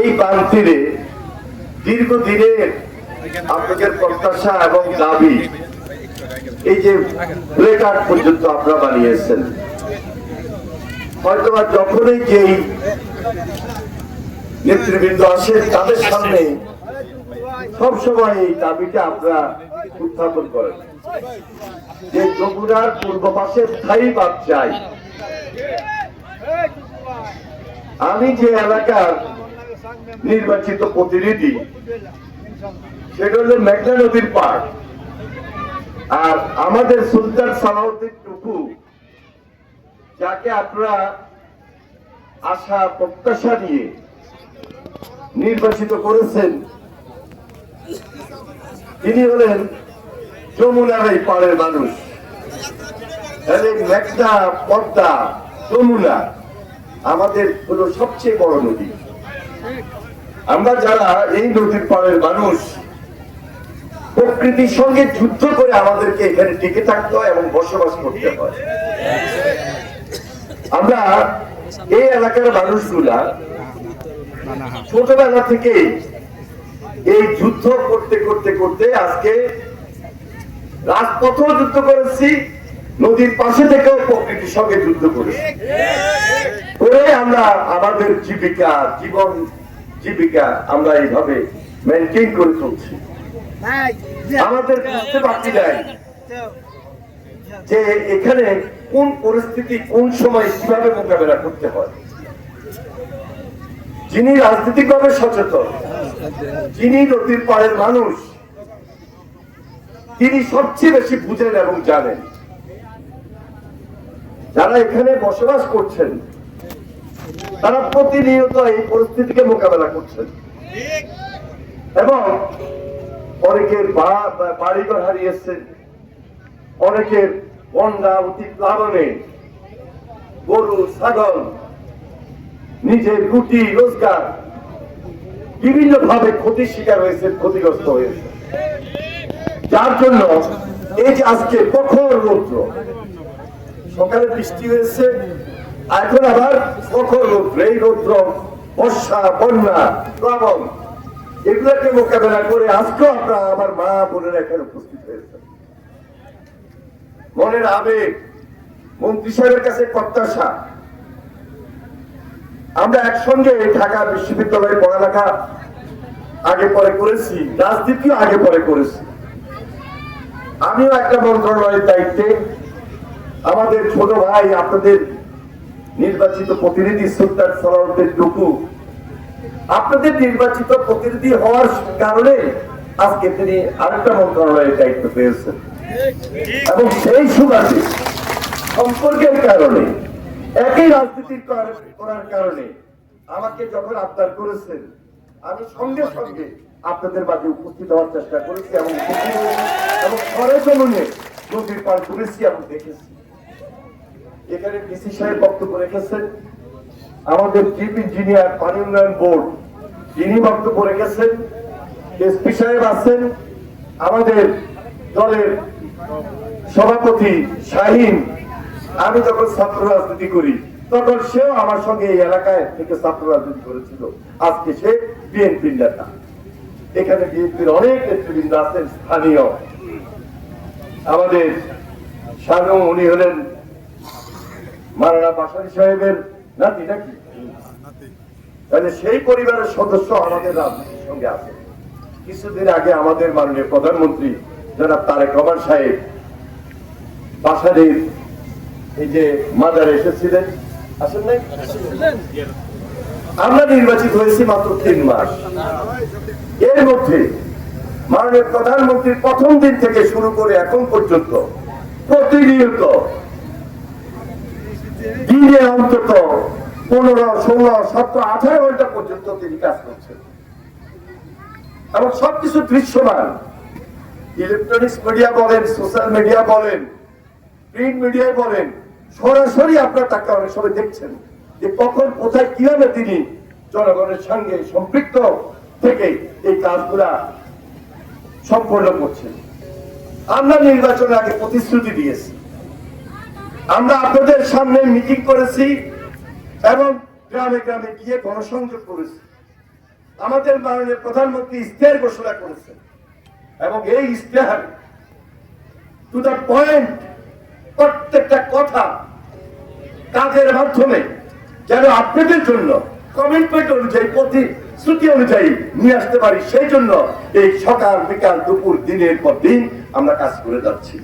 এই বান তীরে দীর্ঘদিনের আপনাদের প্রত্যাশা এবং দাবি এই যে প্লে কার্ড পর্যন্ত আপনারা বানিয়েছেন, হয়তোবা যখনই যেই নেতৃবৃন্দ আসেন তাদের সামনে সবসময় এই দাবিটা আপনারা উত্থাপন করেন যে যমুনার পূর্ব পাশে স্থায়ী বাঁধ চাই। আমি যে এলাকার নির্বাচিত প্রতিনিধি সেটা হলো মেঘনা নদীর পাড়, আর আমাদের সুলতান সালাউদ্দিন টুকু যাকে আপনারা আশা প্রত্যাশা নিয়ে নির্বাচিত করেছেন, তিনি হলেন যমুনার এই পাড়ের মানুষ। মেঘনা, পদ্মা, যমুনা আমাদের হলো সবচেয়ে বড় নদী। আমরা যারা এই নদীর পাড়ের মানুষ, প্রকৃতির সঙ্গে যুদ্ধ করে আমাদেরকে এখানে টিকে থাকতে হয় এবং বসবাস করতে হয়। আমরা এই এলাকার মানুষগুলা ছোটবেলা থেকে এই যুদ্ধ করতে করতে করতে আজকে রাজপথেও যুদ্ধ করেছি, নদীর পাশে থেকেও প্রকৃতির সঙ্গে যুদ্ধ করেছি, করে আমরা আমাদের জীবিকা আমরা এইভাবে মেনটেন করে চলছি। আমাদের বুঝতে পারছি নাই যে এখানে কোন পরিস্থিতি কোন সময় কিভাবে মোকাবেলা করতে হয়। যিনি রাজনৈতিকভাবে সচেতন, যিনি নদীর পাড়ের মানুষ, তিনি সবচেয়ে বেশি বুঝেন এবং জানেন। যারা এখানে বসবাস করছেন তারা প্রতিনিয়ত এই পরিস্থিতিকে মোকাবেলা করছেন এবং অনেকের বাড়িঘর হারিয়েছেন, অনেকের বন্যা অতি প্লাবনে গরু ছাগল নিজের রুটি রোজগার বিভিন্ন ভাবে ক্ষতির শিকার হয়েছে, ক্ষতিগ্রস্ত হয়েছে। যার জন্য এই যে আজকে প্রখর রৌদ্র, সকালে বৃষ্টি হয়েছে, এখন আবার প্রখর রৌদ্র, এই রৌদ্র, বর্ষা, বন্যা, প্লাবন এগুলোকে মোকাবেলা করে আজকেও আমরা আমার মা বোনেরা এখানে উপস্থিত হয়েছে। মনের আবেগ, মন্ত্রী সাহেবের কাছে প্রত্যাশা। আমরা একসঙ্গে ঢাকা বিশ্ববিদ্যালয়ে পড়ালেখা আগে পরে করেছি, রাজনীতিও আগে পরে করেছি। আমিও একটা মন্ত্রণালয়ের দায়িত্বে, আমাদের ছোট ভাই আপনাদের নির্বাচিত প্রতিনিধি সুলতান সালাউদ্দিন টুকু আপনাদের নির্বাচিত প্রতিনিধি হওয়ার কারণে আজকে তিনি আরেকটা মন্ত্রণালয়ের দায়িত্ব পেয়েছেন এবং সেই সুবাদে সম্পর্কের কারণে, একই রাজনীতি করার কারণে আমাকে যখন আবদার করেছেন, আমি সঙ্গে সঙ্গে আপনাদের মাঝে উপস্থিত হওয়ার চেষ্টা করেছি এবং সরেজমিনে নদীর পার ঘুরেছি এবং দেখেছি। এখানে ডিসি সাহেব বক্তব্য রেখেছেন, আমাদের চিফ ইঞ্জিনিয়ার পানি উন্নয়ন বোর্ড তিনি বক্তব্য রেখেছেন, এসপি সাহেব আছেন, আমাদের দলের সভাপতি শাহিন। আমি যখন ছাত্র রাজনীতি করি তখন সেও আমার সঙ্গে এই এলাকায় থেকে ছাত্র রাজনীতি করেছিল, আজকে সে বিএনপির নেতা। এখানে বিএনপির অনেক নেতৃবৃন্দ আছেন স্থানীয়। আমাদের শানু, উনি হলেন মারানা বাসারি সাহেবের নাতি নাকি, তাহলে সেই পরিবারের সদস্য আমাদের রাজনীতির সঙ্গে আছে। কিছুদিন আগে আমাদের মাননীয় প্রধানমন্ত্রী জনাব তারেক রহমান সাহেব বাসারির এই যে মাজারে এসেছিলেন, আসেন নাই? আমরা নির্বাচিত হয়েছি মাত্র 3 মাস। এর মধ্যে মাননীয় প্রধানমন্ত্রীর প্রথম দিন থেকে শুরু করে এখন পর্যন্ত প্রতিনিয়ত দিনে অন্তত 15, 16, 17, 18 ঘন্টা পর্যন্ত তিনি কাজ করছেন এবং সবকিছু দৃশ্যমান। ইলেকট্রনিক্স মিডিয়া বলেন, সোশ্যাল মিডিয়া বলেন, প্রিন্ট মিডিয়ায় বলেন, সরাসরি আপনার তাকে অনেক সময় দেখছেন যে কখন কোথায় কিভাবে তিনি জনগণের সঙ্গে সম্পৃক্ত থেকে এই কাজগুলা সম্পন্ন করছেন। আমরা নির্বাচনের আগে প্রতিশ্রুতি দিয়েছি, আমরা আপনাদের সামনে মিটিং করেছি এবং গ্রামে গ্রামে গিয়ে গণসংযোগ করেছি। আমাদের মাননীয় প্রধানমন্ত্রী ইশতেহার ঘোষণা করেছেন এবং এই ইশতেহার টু দ্য পয়েন্ট প্রত্যেকটা কথা কাজের মাধ্যমে যেন আপনাদের জন্য কমিটমেন্ট অনুযায়ী প্রতিশ্রুতি অনুযায়ী নিয়ে আসতে পারি, সেই জন্য এই সকাল বিকাল দুপুর দিনের পর দিন আমরা কাজ করে যাচ্ছি।